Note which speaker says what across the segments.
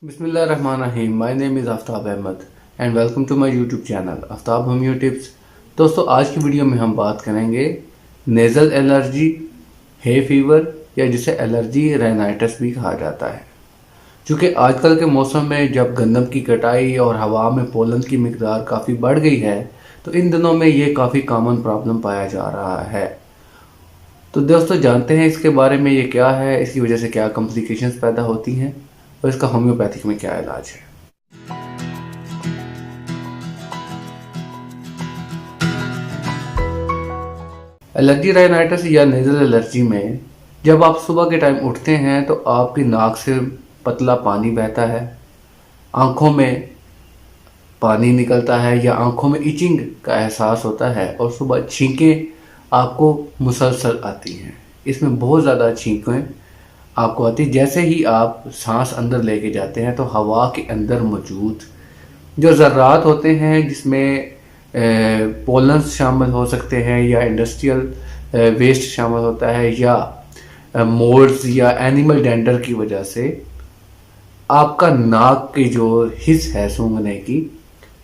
Speaker 1: बिस्मिल्लाहिर्रहमानिर्रहीम। My name is Aftab Ahmad and welcome to my YouTube channel Aftab homeo tips. दोस्तों, आज की वीडियो में हम बात करेंगे नेज़ल एलर्जी, हे फीवर या जिसे एलर्जी राइनाइटिस भी कहा जाता है। चूँकि आजकल के मौसम में जब गंदम की कटाई और हवा में पोलन की मिकदार काफ़ी बढ़ गई है, तो इन दिनों में ये काफ़ी कॉमन प्रॉब्लम पाया जा रहा है। तो दोस्तों, जानते हैं इसके बारे में ये क्या है, इसकी वजह से क्या कॉम्प्लिकेशंस पैदा होती हैं और इसका होम्योपैथिक में क्या इलाज है। एलर्जी राइनाइटिस या नेज़ल एलर्जी में जब आप सुबह के टाइम उठते हैं तो आपकी नाक से पतला पानी बहता है, आंखों में पानी निकलता है या आंखों में इचिंग का एहसास होता है और सुबह छींकें आपको मुसलसल आती हैं। इसमें बहुत ज़्यादा छींकें आपको आती है। जैसे ही आप सांस अंदर लेके जाते हैं तो हवा के अंदर मौजूद जो ज़र्रात होते हैं, जिसमें पोलन्स शामिल हो सकते हैं या इंडस्ट्रियल वेस्ट शामिल होता है या मोल्ड्स या एनिमल डेंडर की वजह से आपका नाक की जो हिस्स है सूंघने की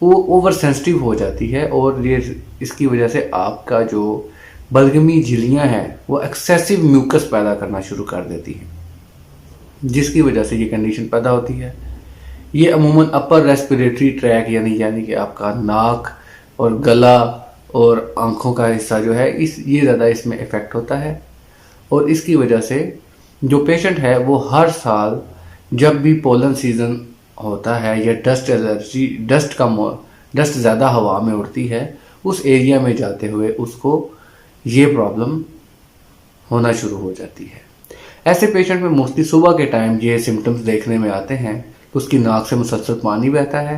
Speaker 1: वो ओवर सेंसिटिव हो जाती है और ये इसकी वजह से आपका जो बलगमी झिल्लियाँ हैं वो एक्सेसिव म्यूकस पैदा करना शुरू कर देती हैं, जिसकी वजह से ये कंडीशन पैदा होती है। ये अमूमन अपर रेस्पिरेटरी ट्रैक यानी कि आपका नाक और गला और आंखों का हिस्सा जो है ये ज़्यादा इसमें इफ़ेक्ट होता है और इसकी वजह से जो पेशेंट है वो हर साल जब भी पोलन सीज़न होता है या डस्ट एलर्जी डस्ट ज़्यादा हवा में उड़ती है उस एरिया में जाते हुए उसको ये प्रॉब्लम होना शुरू हो जाती है। ऐसे पेशेंट में मोस्टली सुबह के टाइम ये सिम्टम्स देखने में आते हैं कि उसकी नाक से मुसलसल पानी बहता है,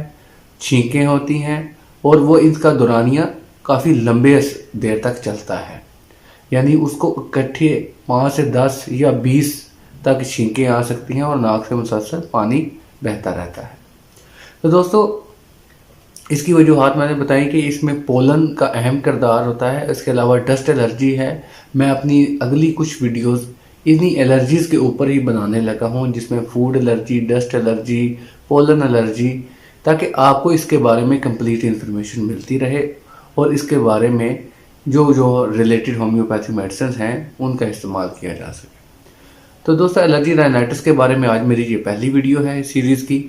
Speaker 1: छींकें होती हैं और वो इसका दौरानिया काफ़ी लंबे देर तक चलता है। यानी उसको इकट्ठे 5 से 10 या 20 तक छींकें आ सकती हैं और नाक से मुसलसल पानी बहता रहता है। तो दोस्तों, इसकी वजूहात मैंने बताई कि इसमें पोलन का अहम किरदार होता है। इसके अलावा डस्ट एलर्जी है। मैं अपनी अगली कुछ वीडियोस इन्हीं एलर्जीज़ के ऊपर ही बनाने लगा हूँ, जिसमें food allergy, dust allergy, pollen allergy, ताकि आपको इसके बारे में कंप्लीट इन्फॉर्मेशन मिलती रहे और इसके बारे में जो रिलेटेड होम्योपैथिक मेडिसिन हैं उनका इस्तेमाल किया जा सके। तो दोस्तों, एलर्जी राइनाइटिस के बारे में आज मेरी ये पहली वीडियो है सीरीज़ की।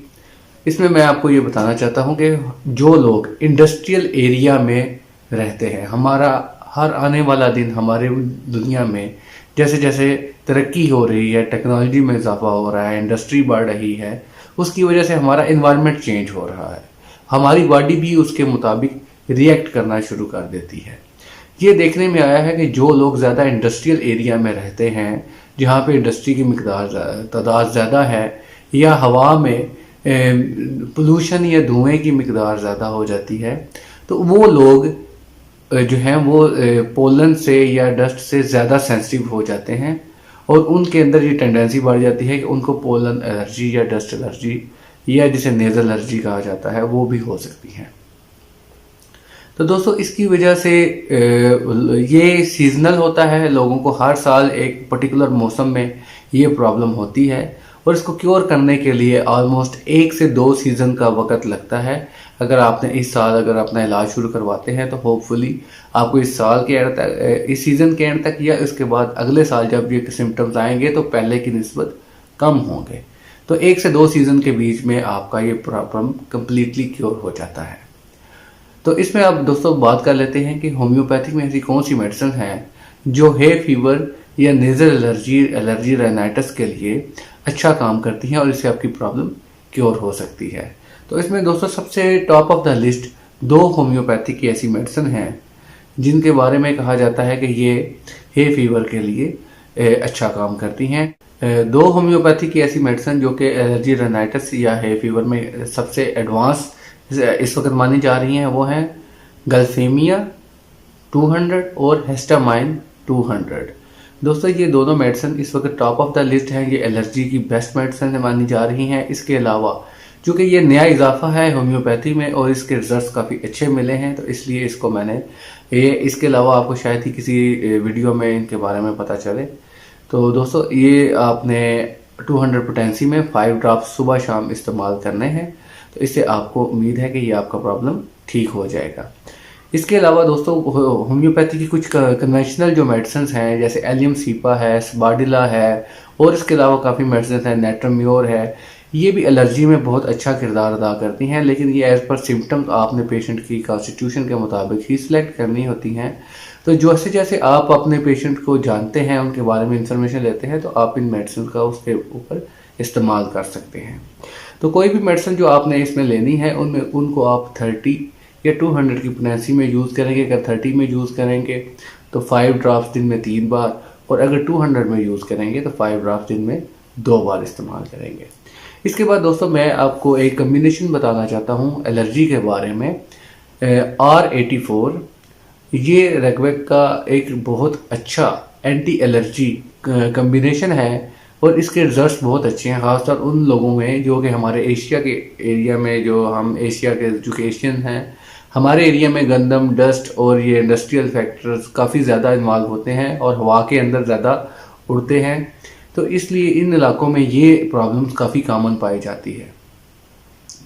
Speaker 1: इसमें मैं आपको ये बताना चाहता हूँ कि जो लोग इंडस्ट्रियल एरिया में रहते हैं, हमारा हर आने वाला दिन हमारे दुनिया में जैसे जैसे तरक्की हो रही है, टेक्नोलॉजी में इजाफा हो रहा है, इंडस्ट्री बढ़ रही है, उसकी वजह से हमारा इन्वायरमेंट चेंज हो रहा है। हमारी बॉडी भी उसके मुताबिक रिएक्ट करना शुरू कर देती है। ये देखने में आया है कि जो लोग ज़्यादा इंडस्ट्रियल एरिया में रहते हैं, जहाँ पे इंडस्ट्री की तादाद ज़्यादा है या हवा में पोल्यूशन या धुएं की मिकदार ज़्यादा हो जाती है, तो वो लोग जो हैं वो पोलन से या डस्ट से ज़्यादा सेंसिटिव हो जाते हैं और उनके अंदर ये टेंडेंसी बढ़ जाती है कि उनको पोलन एलर्जी या डस्ट एलर्जी या जिसे नेज़ल एलर्जी कहा जाता है वो भी हो सकती है। तो दोस्तों, इसकी वजह से ये सीजनल होता है। लोगों को हर साल एक पर्टिकुलर मौसम में ये प्रॉब्लम होती है और इसको क्योर करने के लिए ऑलमोस्ट 1 से 2 सीज़न का वक्त लगता है। अगर आपने इस साल अगर अपना इलाज शुरू करवाते हैं तो होपफुली आपको इस साल के एंड तक, इस सीज़न के एंड तक या इसके बाद अगले साल जब ये सिम्टम्स आएंगे तो पहले की निस्बत कम होंगे। तो 1 से 2 सीज़न के बीच में आपका ये प्रॉब्लम कम्प्लीटली क्योर हो जाता है। तो इसमें अब दोस्तों बात कर लेते हैं कि होम्योपैथिक में ऐसी कौन सी मेडिसिन हैं जो हे फीवर या नेज़ल एलर्जी राइनाइटिस के लिए अच्छा काम करती हैं और इससे आपकी प्रॉब्लम क्योर हो सकती है। तो इसमें दोस्तों सबसे top of the list 2 homeopathic की ऐसी मेडिसिन हैं जिनके बारे में कहा जाता है कि ये हे फीवर के लिए अच्छा काम करती हैं। 2 होम्योपैथिक की ऐसी मेडिसिन जो कि एलर्जी राइनाइटिस या हे फीवर में सबसे एडवांस इस वक्त मानी जा रही हैं वो हैं गल्फेमिया 200 और हिस्टामाइन 200। दोस्तों, ये दोनों मेडिसिन इस वक्त टॉप ऑफ द लिस्ट हैं। ये एलर्जी की बेस्ट मेडिसिन मानी जा रही हैं। इसके अलावा चूँकि ये नया इजाफा है होम्योपैथी में और इसके रिजल्ट्स काफ़ी अच्छे मिले हैं, तो इसलिए इसको मैंने इसके अलावा आपको शायद ही किसी वीडियो में इनके बारे में पता चले। तो दोस्तों, ये आपने 200 पोटेंसी में 5 ड्रॉप्स सुबह शाम इस्तेमाल करने हैं। तो इससे आपको उम्मीद है कि ये आपका प्रॉब्लम ठीक हो जाएगा। इसके अलावा दोस्तों होम्योपैथी की कुछ कन्वेंशनल जो मेडिसिन हैं, जैसे एलियम सीपा है, स्बाडिला है, और इसके अलावा काफ़ी मेडिसिन हैं, नेट्रोम्योर है, ये भी एलर्जी में बहुत अच्छा किरदार अदा करती हैं। लेकिन ये एज़ पर सिम्टम्स आपने पेशेंट की कॉन्स्टिट्यूशन के मुताबिक ही सिलेक्ट करनी होती हैं। तो जैसे जैसे आप अपने पेशेंट को जानते हैं, उनके बारे में इंफॉर्मेशन लेते हैं, तो आप इन मेडिसिन का उसके ऊपर इस्तेमाल कर सकते हैं। तो कोई भी मेडिसिन जो आपने इसमें लेनी है उनमें उनको आप 30 या 200 की पोटेंसी में यूज़ करेंगे। अगर 30 में यूज़ करेंगे तो 5 ड्रॉप्स दिन में 3 बार, और अगर 200 में यूज़ करेंगे तो 5 ड्रॉप्स दिन में 2 बार इस्तेमाल करेंगे। इसके बाद दोस्तों मैं आपको एक कम्बिनेशन बताना चाहता हूँ एलर्जी के बारे में। R84 ये रेगवेक का एक बहुत अच्छा एंटी एलर्जी कम्बिनेशन है, और इसके रिजल्ट्स बहुत अच्छे हैं, ख़ासतौर उन लोगों में जो कि हमारे एशिया के एरिया में, जो हम एशिया के जो कि एशियन हैं, हमारे एरिया में गंदम, डस्ट और ये इंडस्ट्रियल फैक्टर्स काफ़ी ज़्यादा इन्वॉल्व होते हैं और हवा के अंदर ज़्यादा उड़ते हैं। तो इसलिए इन इलाकों में ये प्रॉब्लम्स काफ़ी कॉमन पाई जाती है।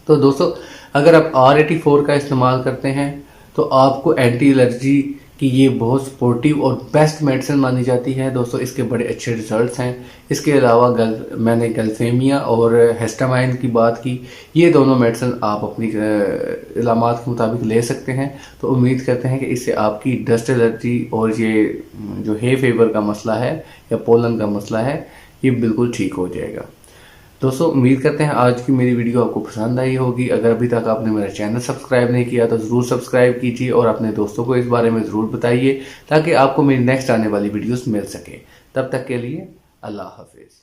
Speaker 1: तो दोस्तों अगर आप R84 का इस्तेमाल करते हैं तो आपको एंटी एलर्जी कि ये बहुत सपोर्टिव और बेस्ट मेडिसिन मानी जाती है। दोस्तों इसके बड़े अच्छे रिजल्ट्स हैं। इसके अलावा मैंने गल्फेमिया और हिस्टामाइन की बात की, ये दोनों मेडिसिन आप अपनी इलामात के मुताबिक ले सकते हैं। तो उम्मीद करते हैं कि इससे आपकी डस्ट एलर्जी और ये जो हे फेवर का मसला है या पोलन का मसला है, ये बिल्कुल ठीक हो जाएगा। दोस्तों उम्मीद करते हैं आज की मेरी वीडियो आपको पसंद आई होगी। अगर अभी तक आपने मेरा चैनल सब्सक्राइब नहीं किया तो ज़रूर सब्सक्राइब कीजिए और अपने दोस्तों को इस बारे में ज़रूर बताइए, ताकि आपको मेरी नेक्स्ट आने वाली वीडियोस मिल सके। तब तक के लिए अल्लाह हाफिज़।